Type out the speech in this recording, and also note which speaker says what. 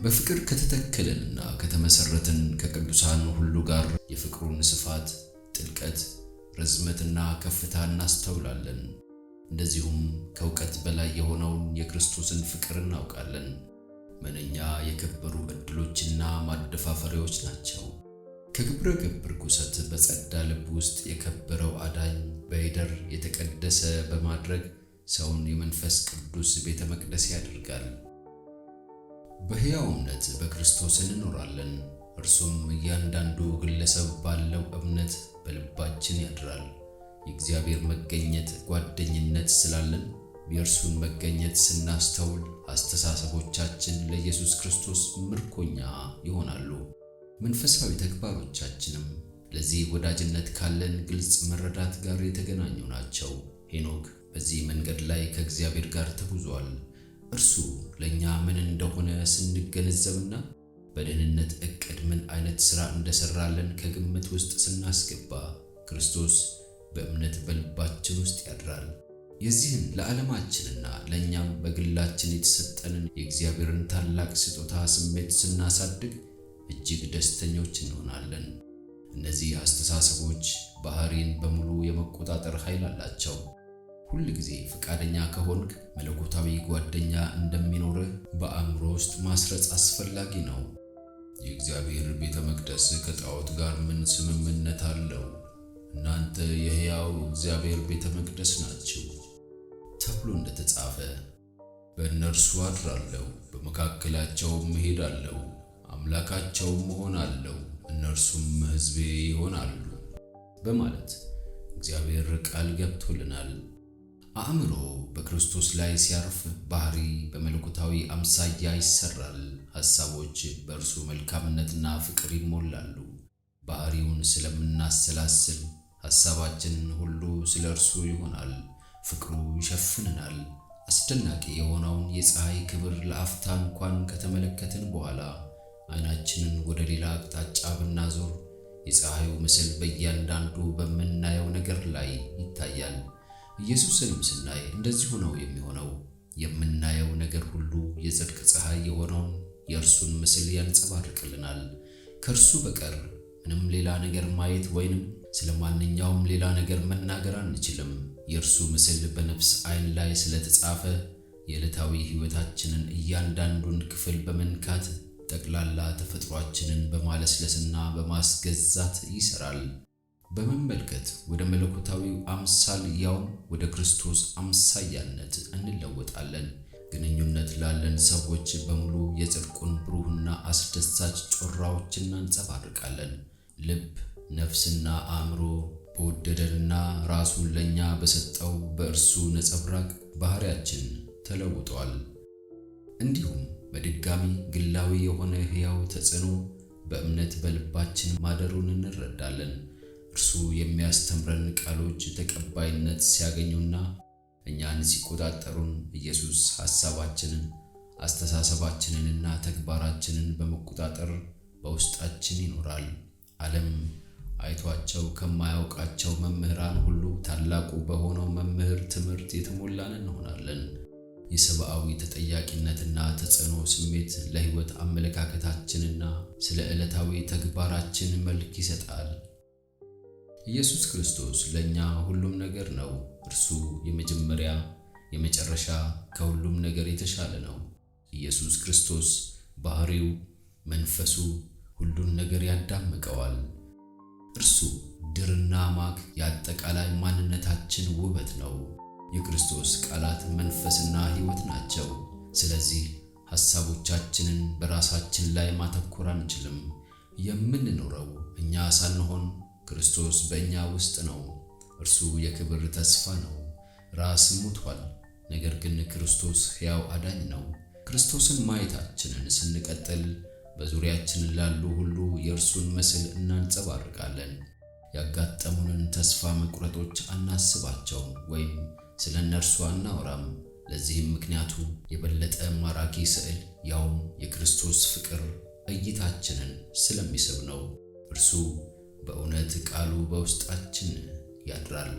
Speaker 1: በፍቅር ከተተከለንና ከተመሰረትን ከቅዱሳን ሁሉ ጋር የፍቅሩን ስፋት፣ ጥልቀት፣ ርዝመትና ከፍታ እናስተውላለን። እንደዚሁም ከእውቀት በላይ የሆነውን የክርስቶስን ፍቅር እናውቃለን። ምንኛ የከበሩ ዕድሎችና ማደፋፈሪያዎች ናቸው! ከግብረ ገብ ርኩሰት በጸዳ ልብ ውስጥ የከበረው አዳኝ በይደር የተቀደሰ በማድረግ ሰውን የመንፈስ ቅዱስ ቤተ መቅደስ ያደርጋል። በሕያው እምነት በክርስቶስ እንኖራለን። እርሱም እያንዳንዱ ግለሰብ ባለው እምነት በልባችን ያድራል። የእግዚአብሔር መገኘት ጓደኝነት ስላለን የእርሱን መገኘት ስናስተውል አስተሳሰቦቻችን ለኢየሱስ ክርስቶስ ምርኮኛ ይሆናሉ። መንፈሳዊ ተግባሮቻችንም ለዚህ ወዳጅነት ካለን ግልጽ መረዳት ጋር የተገናኙ ናቸው። ሄኖክ በዚህ መንገድ ላይ ከእግዚአብሔር ጋር ተጉዟል። እርሱ ለእኛ ምን እንደሆነ ስንገነዘብና በደህንነት ዕቅድ ምን አይነት ሥራ እንደሠራለን ከግምት ውስጥ ስናስገባ ክርስቶስ በእምነት በልባችን ውስጥ ያድራል። የዚህን ለዓለማችንና ለእኛም በግላችን የተሰጠንን የእግዚአብሔርን ታላቅ ስጦታ ስሜት ስናሳድግ እጅግ ደስተኞች እንሆናለን። እነዚህ አስተሳሰቦች ባህሪን በሙሉ የመቆጣጠር ኃይል አላቸው። ሁል ጊዜ ፈቃደኛ ከሆንክ መለኮታዊ ጓደኛ እንደሚኖርህ በአእምሮ ውስጥ ማስረጽ አስፈላጊ ነው። የእግዚአብሔር ቤተ መቅደስ ከጣዖት ጋር ምን ስምምነት አለው? እናንተ የሕያው እግዚአብሔር ቤተ መቅደስ ናችሁ ተብሎ እንደተጻፈ በእነርሱ አድራለሁ፣ በመካከላቸውም እሄዳለሁ፣ አምላካቸውም እሆናለሁ፣ እነርሱም ሕዝቤ ይሆናሉ በማለት እግዚአብሔር ቃል ገብቶልናል። አእምሮ በክርስቶስ ላይ ሲያርፍ ባህሪ በመለኮታዊ አምሳያ ይሰራል። ሐሳቦች በእርሱ መልካምነትና ፍቅር ይሞላሉ። ባህሪውን ስለምናሰላስል ሐሳባችን ሁሉ ስለ እርሱ ይሆናል። ፍቅሩ ይሸፍነናል። አስደናቂ የሆነውን የፀሐይ ክብር ለአፍታ እንኳን ከተመለከትን በኋላ ዓይናችንን ወደ ሌላ አቅጣጫ ብናዞር የፀሐዩ ምስል በእያንዳንዱ በምናየው ነገር ላይ ይታያል። ኢየሱስንም ስናይ እንደዚሁ ነው የሚሆነው። የምናየው ነገር ሁሉ የጽድቅ ፀሐይ የሆነውን የእርሱን ምስል ያንጸባርቅልናል። ከእርሱ በቀር ምንም ሌላ ነገር ማየት ወይንም ስለ ማንኛውም ሌላ ነገር መናገር አንችልም። የእርሱ ምስል በነፍስ ዓይን ላይ ስለተጻፈ የዕለታዊ ሕይወታችንን እያንዳንዱን ክፍል በመንካት ጠቅላላ ተፈጥሯችንን በማለስለስና በማስገዛት ይሠራል። በመመልከት ወደ መለኮታዊው አምሳል ያውም ወደ ክርስቶስ አምሳያነት እንለወጣለን። ግንኙነት ላለን ሰዎች በሙሉ የጽድቁን ብሩህና አስደሳች ጮራዎችን እናንጸባርቃለን። ልብ፣ ነፍስና አእምሮ በወደደንና ራሱን ለእኛ በሰጠው በእርሱ ነጸብራቅ ባህሪያችን ተለውጧል። እንዲሁም በድጋሚ ግላዊ የሆነ ሕያው ተጽዕኖ በእምነት በልባችን ማደሩን እንረዳለን። እርሱ የሚያስተምረን ቃሎች ተቀባይነት ሲያገኙና እኛን ሲቆጣጠሩን ኢየሱስ ሐሳባችንን፣ አስተሳሰባችንንና ተግባራችንን በመቆጣጠር በውስጣችን ይኖራል። ዓለም አይቷቸው ከማያውቃቸው መምህራን ሁሉ ታላቁ በሆነው መምህር ትምህርት የተሞላን እንሆናለን። የሰብአዊ ተጠያቂነትና ተጽዕኖ ስሜት ለሕይወት አመለካከታችንና ስለ ዕለታዊ ተግባራችን መልክ ይሰጣል። ኢየሱስ ክርስቶስ ለእኛ ሁሉም ነገር ነው። እርሱ የመጀመሪያ የመጨረሻ ከሁሉም ነገር የተሻለ ነው። ኢየሱስ ክርስቶስ ባህሪው፣ መንፈሱ ሁሉን ነገር ያዳምቀዋል። እርሱ ድርና ማግ የአጠቃላይ ማንነታችን ውበት ነው። የክርስቶስ ቃላት መንፈስና ሕይወት ናቸው። ስለዚህ ሐሳቦቻችንን በራሳችን ላይ ማተኮር አንችልም። የምንኖረው እኛ ሳንሆን ክርስቶስ በእኛ ውስጥ ነው። እርሱ የክብር ተስፋ ነው። ራስ ሙቷል፣ ነገር ግን ክርስቶስ ሕያው አዳኝ ነው። ክርስቶስን ማየታችንን ስንቀጥል በዙሪያችን ላሉ ሁሉ የእርሱን ምስል እናንጸባርቃለን። ያጋጠሙንን ተስፋ መቁረጦች አናስባቸውም ወይም ስለ እነርሱ አናወራም። ለዚህም ምክንያቱ የበለጠ ማራኪ ስዕል ያውም የክርስቶስ ፍቅር እይታችንን ስለሚስብ ነው። እርሱ በእውነት ቃሉ በውስጣችን ያድራል።